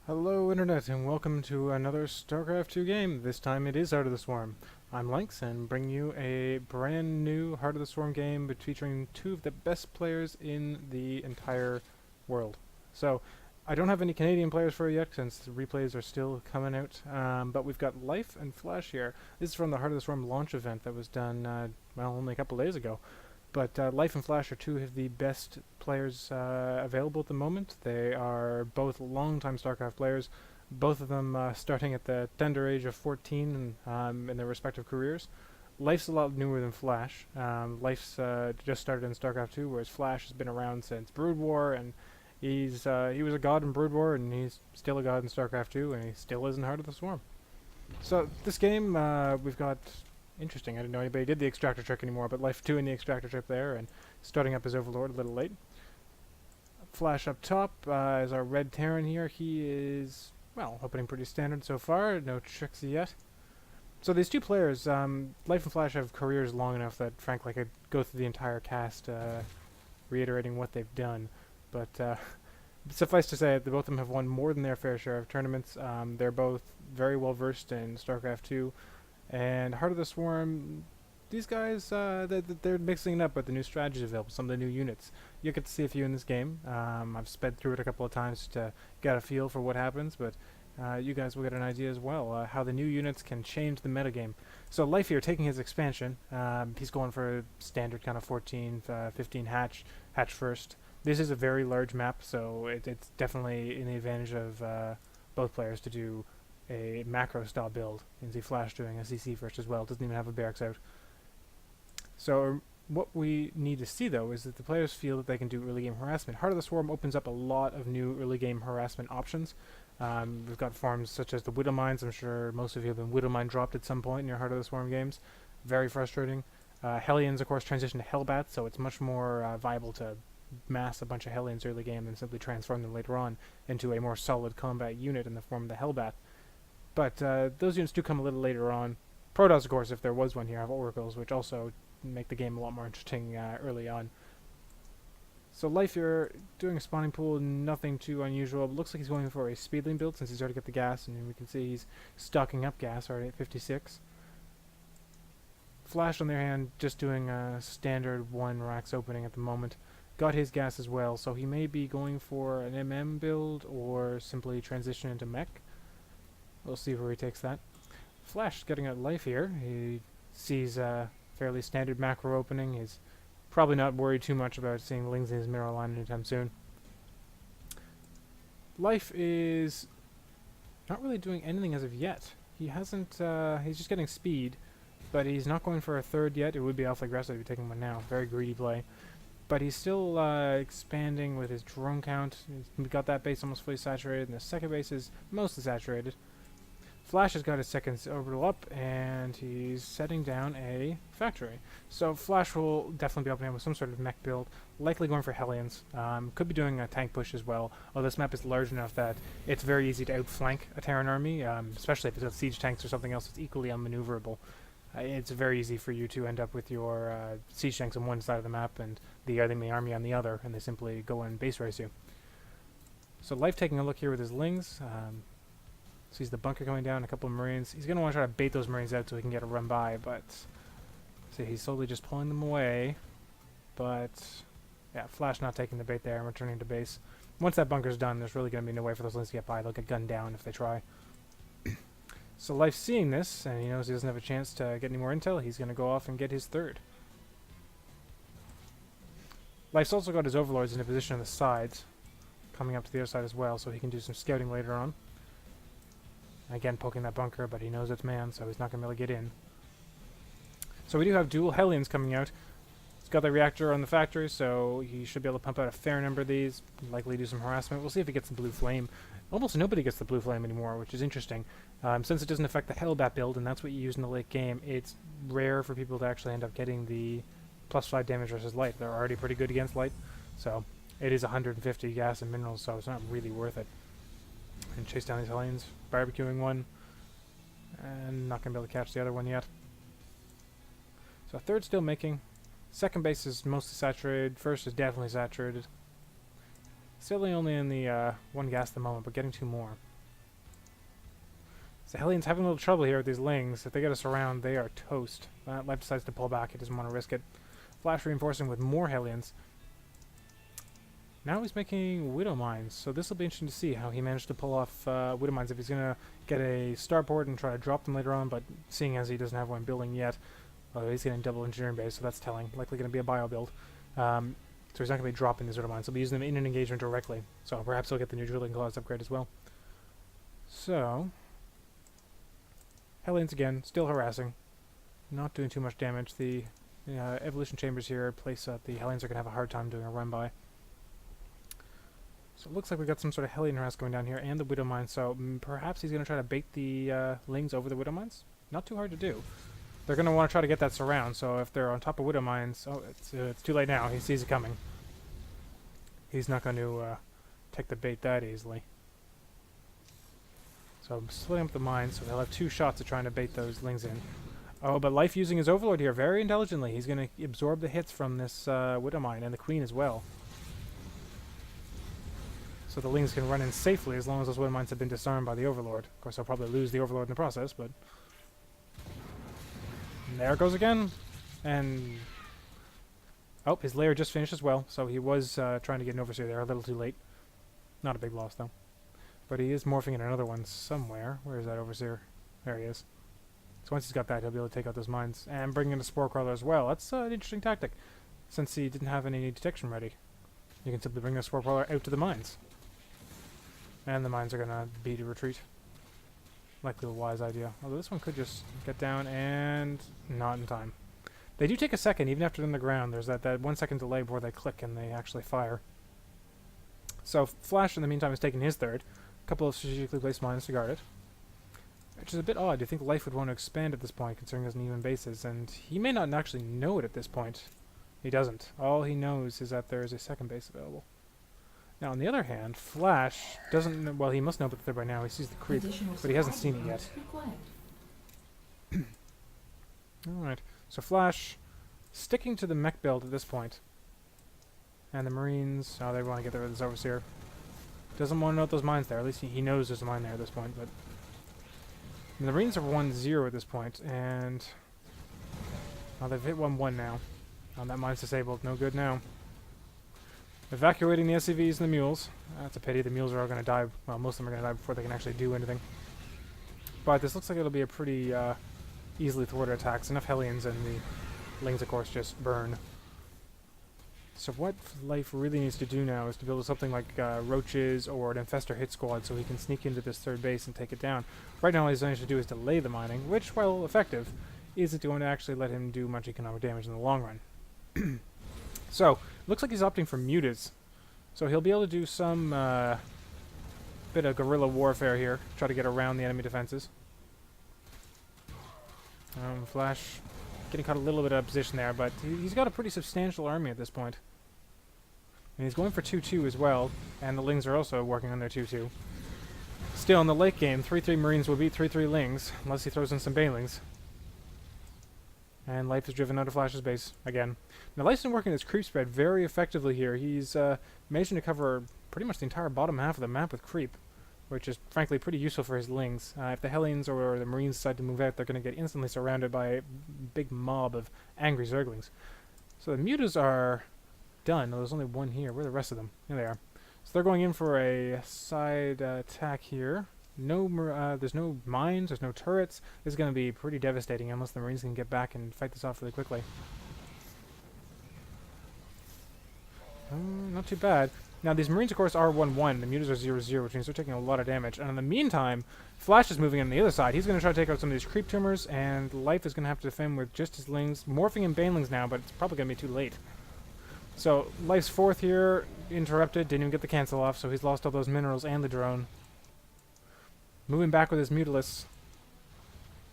Hello Internet and welcome to another StarCraft 2 game. This time it is Heart of the Swarm. I'm Lynx and bring you a brand new Heart of the Swarm game but featuring two of the best players in the entire world. So, I don't have any Canadian players for it yet since the replays are still coming out, but we've got Life and Flash here. This is from the Heart of the Swarm launch event that was done, well, only a couple days ago. But Life and Flash are two of the best players available at the moment. They are both long-time StarCraft players, both of them starting at the tender age of 14 in their respective careers. Life's a lot newer than Flash. Life's just started in StarCraft 2, whereas Flash has been around since Brood War, and he was a god in Brood War, and he's still a god in StarCraft 2, and he still is in Heart of the Swarm. So this game, we've got... Interesting, I didn't know anybody did the extractor trick anymore, but Life 2 in the extractor trick there, and starting up his Overlord a little late. Flash up top is our Red Terran here. He is, well, opening pretty standard so far, no tricks yet. So these two players, Life and Flash have careers long enough that, frankly, I could go through the entire cast reiterating what they've done. But suffice to say, both of them have won more than their fair share of tournaments. They're both very well versed in StarCraft 2. And Heart of the Swarm, these guys, they're mixing it up with the new strategies available, some of the new units. You get to see a few in this game. I've sped through it a couple of times to get a feel for what happens, but you guys will get an idea as well, how the new units can change the metagame. So Life here, taking his expansion, he's going for a standard kind of 14, 15 hatch first. This is a very large map, so it's definitely in the advantage of both players to do a macro style build. You can see Flash doing a CC first as well, doesn't even have a barracks out. So what we need to see though is that the players feel that they can do early game harassment. Heart of the Swarm opens up a lot of new early game harassment options. We've got farms such as the Widow Mines. I'm sure most of you have been Widow Mine dropped at some point in your Heart of the Swarm games. Very frustrating. Hellions of course transition to Hellbats, so it's much more viable to mass a bunch of Hellions early game than simply transform them later on into a more solid combat unit in the form of the Hellbat. But those units do come a little later on. Protoss, of course, if there was one here, have Oracles, which also make the game a lot more interesting early on. So Life here, doing a spawning pool, nothing too unusual. It looks like he's going for a speedling build since he's already got the gas, and we can see he's stocking up gas already at 56. Flash, on the other hand, just doing a standard 1 racks opening at the moment. Got his gas as well, so he may be going for an MM build or simply transition into mech. We'll see where he takes that. Flash getting out Life here. He sees a fairly standard macro opening. He's probably not worried too much about seeing Lings in his mirror line anytime soon. Life is not really doing anything as of yet. He hasn't, he's just getting speed, but he's not going for a third yet. It would be awfully aggressive if you're taking one now. Very greedy play. But he's still expanding with his drone count. He's got that base almost fully saturated, and the second base is mostly saturated. Flash has got his second orbital up, and he's setting down a factory. So Flash will definitely be opening up with some sort of mech build, likely going for Hellions. Could be doing a tank push as well, although this map is large enough that it's very easy to outflank a Terran army, especially if it's got siege tanks or something else that's equally unmaneuverable. It's very easy for you to end up with your siege tanks on one side of the map and the enemy army on the other, and they simply go and base race you. So Life taking a look here with his Lings. Sees the bunker going down, a couple of Marines. He's going to want to try to bait those Marines out so he can get a run by, but... See, he's slowly just pulling them away. But... yeah, Flash not taking the bait there and returning to base. Once that bunker's done, there's really going to be no way for those Lings to get by. They'll get gunned down if they try. So Life's seeing this, and he knows he doesn't have a chance to get any more intel. He's going to go off and get his third. Life's also got his Overlords in a position on the sides, coming up to the other side as well, so he can do some scouting later on. Again, poking that bunker, but he knows it's manned, so he's not going to be able to get in. So we do have dual Hellions coming out. He's got the reactor on the factory, so he should be able to pump out a fair number of these, likely do some harassment. We'll see if he gets the blue flame. Almost nobody gets the blue flame anymore, which is interesting. Since it doesn't affect the Hellbat build, and that's what you use in the late game, it's rare for people to actually end up getting the +5 damage versus light. They're already pretty good against light, so it is 150 gas and minerals, so it's not really worth it. And chase down these Hellions, barbecuing one, and not going to be able to catch the other one yet. So third still making. Second base is mostly saturated. First is definitely saturated. Still only in the one gas at the moment, but getting two more. So Hellions having a little trouble here with these Lings. If they get us around, they are toast. Life decides to pull back. He doesn't want to risk it. Flash reinforcing with more Hellions. Now he's making Widow Mines, so this will be interesting to see how he managed to pull off Widow Mines. If he's going to get a starport and try to drop them later on, but seeing as he doesn't have one building yet, he's getting double engineering base, so that's telling. Likely going to be a bio build. So he's not going to be dropping these Widow Mines. He'll be using them in an engagement directly. So perhaps he'll get the new Drilling Claws upgrade as well. So, Hellions again, still harassing. Not doing too much damage. The evolution chambers here, a place that the Hellions are going to have a hard time doing a run by. So it looks like we've got some sort of Hellion harass going down here, and the Widow Mines, so perhaps he's going to try to bait the Lings over the Widow Mines? Not too hard to do. They're going to want to try to get that surround, so if they're on top of Widow Mines... Oh, it's too late now. He sees it coming. He's not going to take the bait that easily. So I'm splitting up the mines, so they'll have 2 shots at trying to bait those Lings in. Oh, but Life using his Overlord here very intelligently. He's going to absorb the hits from this Widow Mine, and the Queen as well. So the Lings can run in safely as long as those Widow Mines have been disarmed by the Overlord. Of course, they'll probably lose the Overlord in the process, but... And there it goes again. And... Oh, his lair just finished as well, so he was trying to get an Overseer there, a little too late. Not a big loss, though. But he is morphing in another one somewhere. Where is that Overseer? There he is. So once he's got that, he'll be able to take out those mines. And bring in a Spore Crawler as well. That's an interesting tactic. Since he didn't have any detection ready. You can simply bring the Spore Crawler out to the mines. And the mines are going to beat a retreat. Likely a wise idea. Although this one could just get down and not in time. They do take a second, even after they're in the ground. There's that 1 second delay before they click and they actually fire. So Flash, in the meantime, is taking his third. A couple of strategically placed mines to guard it. Which is a bit odd. You think Life would want to expand at this point, considering there's an even bases. And he may not actually know it at this point. He doesn't. All he knows is that there is a second base available. Now, on the other hand, Flash doesn't know, well, he must know about there by now. He sees the creep, but he hasn't seen it yet. Alright, so Flash sticking to the mech build at this point. And the Marines, oh, they want to get rid of this Overseer. Doesn't want to know those mines there. At least he knows there's a mine there at this point, but... And the Marines are 1-0 at this point, and... Oh, they've hit 1-1 now. Oh, that mine's disabled. No good now. Evacuating the SCVs and the mules. That's a pity. The mules are all going to die. Well, most of them are going to die before they can actually do anything. But this looks like it'll be a pretty easily thwarted attack. Enough Hellions and the Lings, of course, just burn. So what Life really needs to do now is to build something like Roaches or an Infestor hit squad so he can sneak into this third base and take it down. Right now all he's managed to do is delay the mining, which, while effective, isn't going to actually let him do much economic damage in the long run. So, looks like he's opting for mutas. So he'll be able to do some bit of guerrilla warfare here, try to get around the enemy defenses. Flash getting caught a little bit out of position there, but he's got a pretty substantial army at this point. And he's going for 2-2 as well, and the Lings are also working on their 2-2. Still, in the late game, 3-3 Marines will beat 3-3 Lings, unless he throws in some Banelings. And Life is driven out of Flash's base again. Now, Life's been working his creep spread very effectively here. He's managing to cover pretty much the entire bottom half of the map with creep, which is frankly pretty useful for his Lings. If the Hellions or the Marines decide to move out, they're going to get instantly surrounded by a big mob of angry Zerglings. So the mutas are done. Oh, there's only one here. Where are the rest of them? Here they are. So they're going in for a side attack here. There's no mines, there's no turrets. This is going to be pretty devastating unless the Marines can get back and fight this off really quickly. Not too bad. Now, these Marines, of course, are 1-1. The mutas are 0-0, which means they're taking a lot of damage. And in the meantime, Flash is moving in the other side. He's going to try to take out some of these creep tumors, and Life is going to have to defend with just his Lings. Morphing in Banelings now, but it's probably going to be too late. So, Life's fourth here, interrupted, didn't even get the cancel off, so he's lost all those minerals and the drone. Moving back with his Mutalists.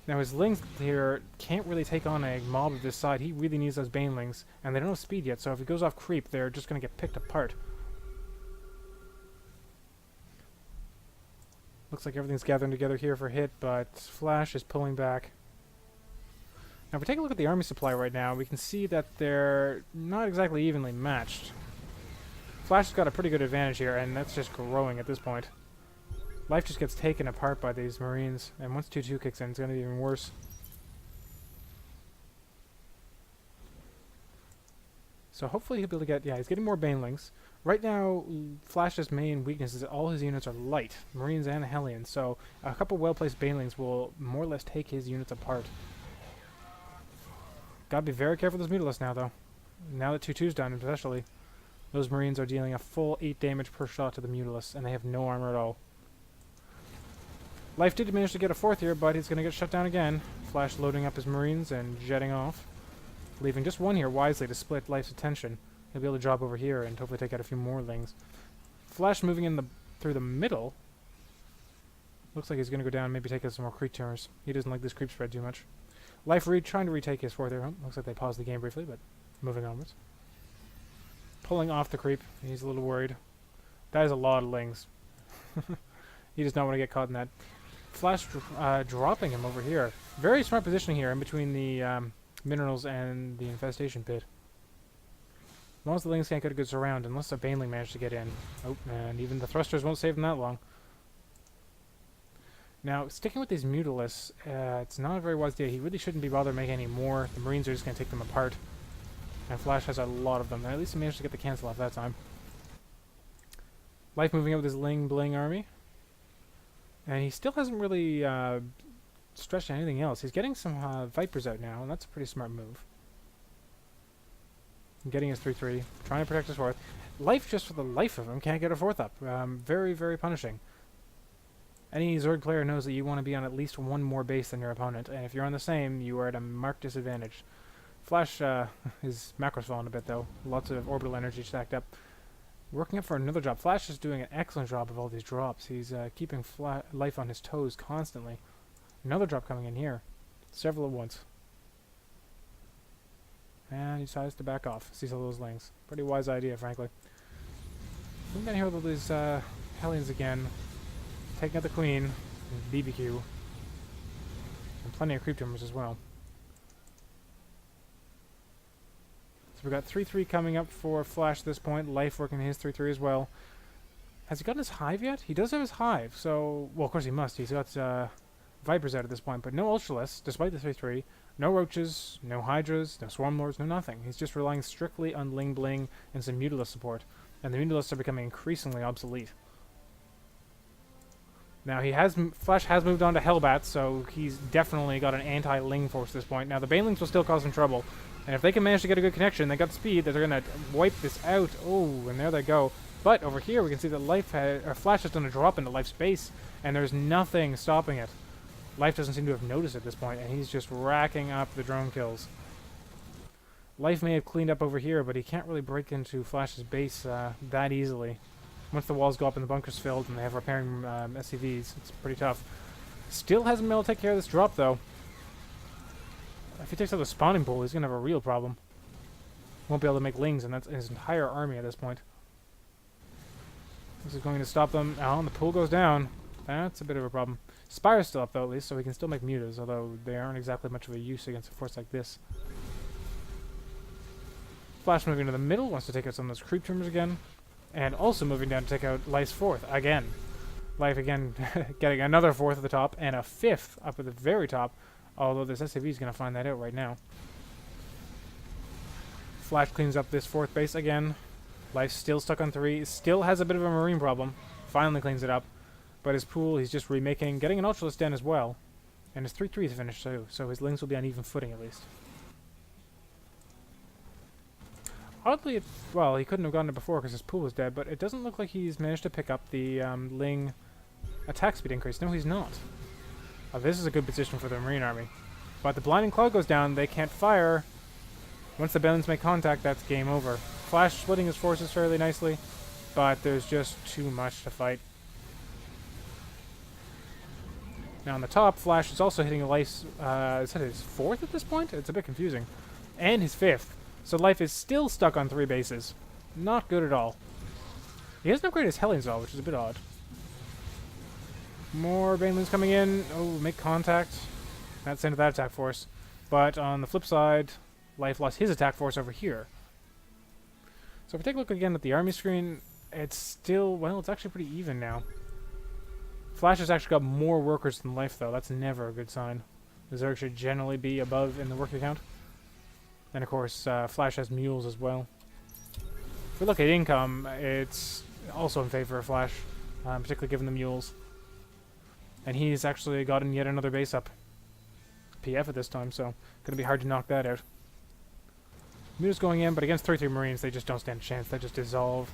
Now his Lings here can't really take on a mob of this side. He really needs those Banelings, and they don't have speed yet, so if he goes off creep, they're just going to get picked apart. Looks like everything's gathering together here for hit, but Flash is pulling back. Now if we take a look at the army supply right now, we can see that they're not exactly evenly matched. Flash has got a pretty good advantage here, and that's just growing at this point. Life just gets taken apart by these Marines, and once 2-2 kicks in, it's going to be even worse. So hopefully he'll be able to get... Yeah, he's getting more Banelings. Right now, Flash's main weakness is that all his units are light, Marines and Hellions, so a couple well-placed Banelings will more or less take his units apart. Gotta be very careful with this Mutalisk now, though. Now that 2-2's done, especially. Those Marines are dealing a full 8 damage per shot to the Mutalisk, and they have no armor at all. Life did manage to get a 4th here, but he's going to get shut down again. Flash loading up his Marines and jetting off. Leaving just 1 here wisely to split Life's attention. He'll be able to drop over here and hopefully take out a few more Lings. Flash moving in through the middle. Looks like he's going to go down and maybe take out some more creep tumors. He doesn't like this creep spread too much. Life trying to retake his 4th here. Looks like they paused the game briefly, but moving onwards. Pulling off the creep. He's a little worried. That is a lot of Lings. He does not want to get caught in that. Flash dropping him over here. Very smart positioning here in between the minerals and the infestation pit. As long as the Lings can't get a good surround, unless a Baneling managed to get in. Oh, and even the thrusters won't save them that long. Now, sticking with these Mutalisks, it's not a very wise idea. He really shouldn't be bothered making any more. The Marines are just going to take them apart. And Flash has a lot of them. And at least he managed to get the cancel off that time. Life moving up with his Ling Bling army. And he still hasn't really stretched anything else. He's getting some Vipers out now, and that's a pretty smart move. Getting his 3-3, trying to protect his 4th. Life, just for the life of him, can't get a 4th up. Very, very punishing. Any Zerg player knows that you want to be on at least 1 more base than your opponent, and if you're on the same, you are at a marked disadvantage. Flash, his macro's falling a bit, though. Lots of orbital energy stacked up. Working up for another drop. Flash is doing an excellent job of all these drops. He's keeping Life on his toes constantly. Another drop coming in here. Several at once. And he decides to back off. Sees all those Lings. Pretty wise idea, frankly. Moving down here with all these Hellions again. Taking out the Queen. BBQ. And plenty of creep tumors as well. So we've got 3-3 coming up for Flash at this point. Life working his 3-3 as well. Has he gotten his Hive yet? He does have his Hive, so... Well, of course he must. He's got Vipers out at this point, but no Ultralisks, despite the 3-3. No Roaches, no Hydras, no Swarm Lords, no nothing. He's just relying strictly on Ling Bling and some Mutalisk support. And the Mutalisks are becoming increasingly obsolete. Now, Flash has moved on to Hellbats, so he's definitely got an anti-Ling force at this point. Now, the Banelings will still cause him trouble. And if they can manage to get a good connection, they got the speed, that they're going to wipe this out. Oh, and there they go. But over here, we can see that Flash has done a drop into Life's base, and there's nothing stopping it. Life doesn't seem to have noticed at this point, and he's just racking up the drone kills. Life may have cleaned up over here, but he can't really break into Flash's base that easily. Once the walls go up and the bunker's filled and they have repairing SCVs, it's pretty tough. Still hasn't been able to take care of this drop, though. If he takes out the spawning pool, he's going to have a real problem. Won't be able to make Lings, and that's his entire army at this point. This is going to stop them. Oh, and the pool goes down. That's a bit of a problem. Spire's still up, though, at least, so he can still make mutas, although they aren't exactly much of a use against a force like this. Flash moving to the middle, wants to take out some of those creep tumors again. And also moving down to take out Life's 4th again. Life again getting another 4th at the top, and a 5th up at the very top, although this SCV is going to find that out right now. Flash cleans up this 4th base again. Life's still stuck on 3, still has a bit of a Marine problem. Finally cleans it up. But his pool, he's just remaking, getting an Ultralist den as well. And his 3-3 is finished too, so his Lings will be on even footing at least. Oddly, well, he couldn't have gotten it before because his pool was dead, but it doesn't look like he's managed to pick up the Ling attack speed increase. No, he's not. Oh, this is a good position for the Marine army. But the Blinding Cloud goes down, they can't fire. Once the Balins make contact, that's game over. Flash splitting his forces fairly nicely, but there's just too much to fight. Now on the top, Flash is also hitting Life's, is that his 4th at this point? It's a bit confusing. And his 5th. So Life is still stuck on 3 bases. Not good at all. He hasn't upgraded his Hellions at all, which is a bit odd. More Banelings coming in. Oh, make contact. That's the end of that attack force. But on the flip side, Life lost his attack force over here. So if we take a look again at the army screen, it's still, well, it's actually pretty even now. Flash has actually got more workers than Life, though. That's never a good sign. The Zerg should generally be above in the worker count. And of course, Flash has mules as well. If we look at income, it's also in favor of Flash, particularly given the mules. And he's actually gotten yet another base up. PF at this time, so gonna be hard to knock that out. Mules going in, but against 3-3 Marines, they just don't stand a chance. They just dissolve.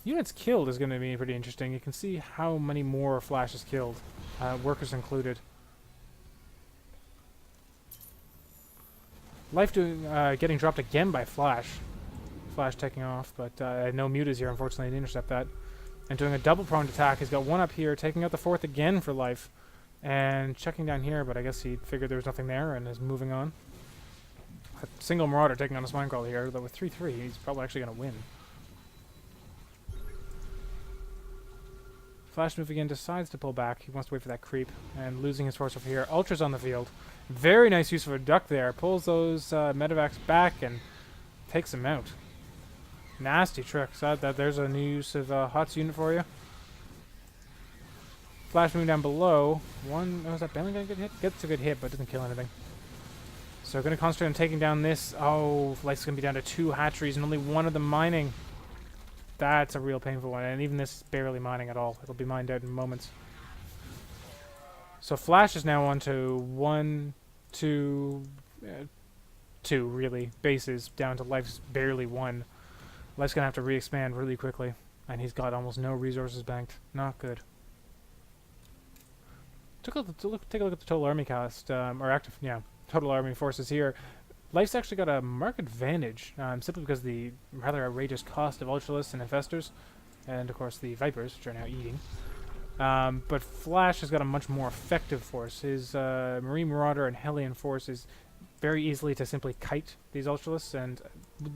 Units killed is going to be pretty interesting. You can see how many more Flash is killed, workers included. Life getting dropped again by Flash. Flash taking off, but no mutas here, unfortunately, to intercept that. And doing a double-pronged attack. He's got one up here, taking out the fourth again for Life. And checking down here, but I guess he figured there was nothing there and is moving on. A single Marauder taking on a Spine Crawler here, though with 3-3, he's probably actually going to win. Flash move again, decides to pull back. He wants to wait for that creep, and losing his force over here. Ultra's on the field. Very nice use of a duck there. Pulls those medevacs back and takes them out. Nasty trick. So there's a new use of HotS unit for you. Flash moving down below. One, oh, is that Bailey going to get hit? Gets a good hit, but doesn't kill anything. So going to concentrate on taking down this. Oh, Life's going to be down to 2 hatcheries and only one of them mining. That's a real painful one, and even this is barely mining at all. It'll be mined out in moments. So Flash is now on to 1, 2, 2 really bases down to Life's barely 1. Life's gonna have to re-expand really quickly, and he's got almost no resources banked. Not good. Take a look at the total army cost, or active, yeah, total army forces here. Life's actually got a marked advantage, simply because of the rather outrageous cost of Ultralists and Infestors, and of course the Vipers, which are now eating. But Flash has got a much more effective force. His Marine Marauder and Hellion force is very easily to simply kite these Ultralists, and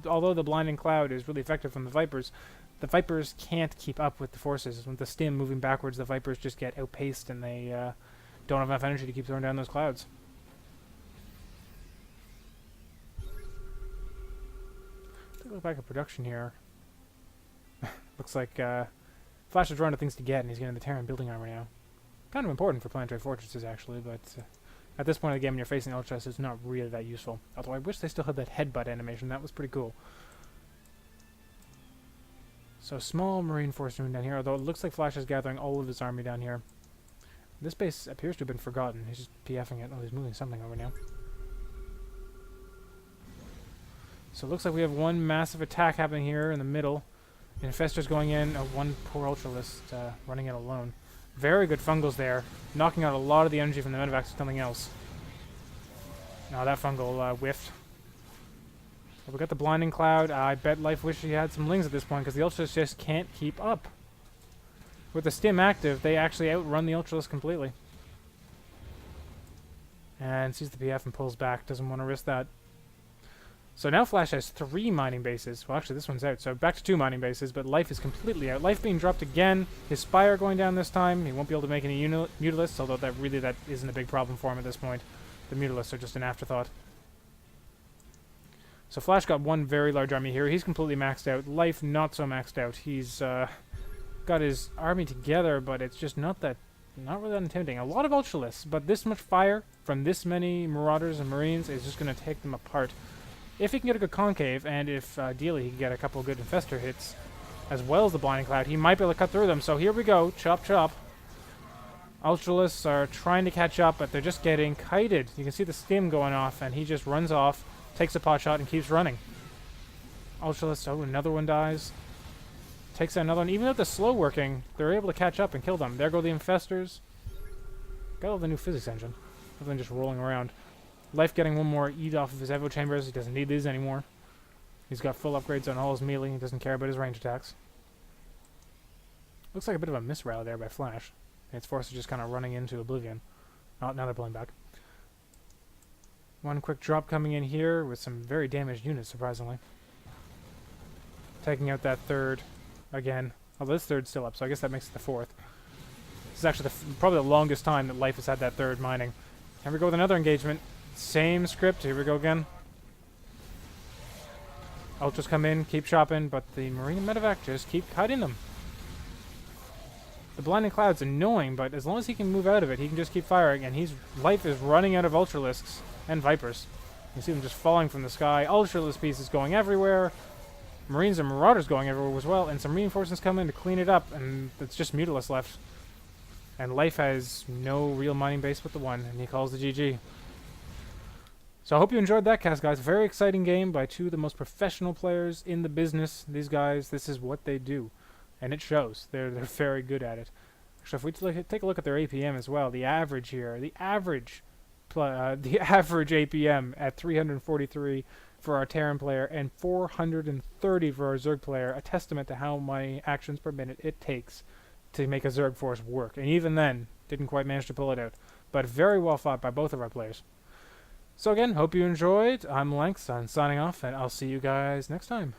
although the Blinding Cloud is really effective from the Vipers can't keep up with the forces. With the stim moving backwards, the Vipers just get outpaced, and they don't have enough energy to keep throwing down those clouds. Look back at production here. Looks like Flash is running out of things to get, and he's getting the Terran building armor now. Kind of important for planetary fortresses, actually, but at this point of the game, when you're facing Ultras, it's not really that useful. Although I wish they still had that headbutt animation. That was pretty cool. So small Marine force moving down here, although it looks like Flash is gathering all of his army down here. This base appears to have been forgotten. He's just PFing it. Oh, he's moving something over now. So it looks like we have one massive attack happening here in the middle. Infestors going in, one poor Ultralist running it alone. Very good fungals there, knocking out a lot of the energy from the medevacs to something else. Now that fungal whiffed. But we got the Blinding Cloud. I bet Life wished he had some Lings at this point, because the Ultralists just can't keep up. With the stim active, they actually outrun the Ultralists completely. And sees the PF and pulls back, doesn't want to risk that. So now Flash has 3 mining bases. Well, actually, this one's out, so back to 2 mining bases, but Life is completely out. Life being dropped again. His Spire going down this time. He won't be able to make any Mutalisks, although that isn't a big problem for him at this point. The Mutalisks are just an afterthought. So Flash got one very large army here. He's completely maxed out. Life not so maxed out. He's got his army together, but it's just not really that intimidating. A lot of Ultralists, but this much fire from this many Marauders and Marines is just going to take them apart. If he can get a good concave, and if ideally he can get a couple of good Infestor hits, as well as the Blinding Cloud, he might be able to cut through them. So here we go. Chop, chop. Ultralists are trying to catch up, but they're just getting kited. You can see the stim going off, and he just runs off, takes a pot shot, and keeps running. Ultralists, oh, another one dies. Takes out another one. Even though they're slow working, they're able to catch up and kill them. There go the Infestors. Got all the new physics engine. Other than just rolling around. Life getting one more eat off of his Evo Chambers. He doesn't need these anymore. He's got full upgrades on all his melee. He doesn't care about his range attacks. Looks like a bit of a misroute there by Flash. Its force is just kind of running into oblivion. Oh, now they're pulling back. One quick drop coming in here with some very damaged units, surprisingly. Taking out that third again. Although this third's still up, so I guess that makes it the fourth. This is actually probably the longest time that Life has had that third mining. Here we go with another engagement. Same script. Here we go again. Ultras come in, keep chopping, but the Marine and Medevac just keep cutting them. The blinding cloud's annoying, but as long as he can move out of it, he can just keep firing, and his life is running out of Ultralisks and Vipers. You see them just falling from the sky. Ultralisk pieces going everywhere. Marines and Marauders going everywhere as well, and some reinforcements come in to clean it up, and it's just Mutalisk left. And Life has no real mining base but the one, and he calls the GG. So I hope you enjoyed that cast, guys. Very exciting game by two of the most professional players in the business. These guys, this is what they do. And it shows. They're very good at it. So if we take a look at their APM as well, the average here, the average APM at 343 for our Terran player and 430 for our Zerg player, a testament to how many actions per minute it takes to make a Zerg force work. And even then, didn't quite manage to pull it out. But very well fought by both of our players. So again, hope you enjoyed. I'm Lanks, I'm signing off, and I'll see you guys next time.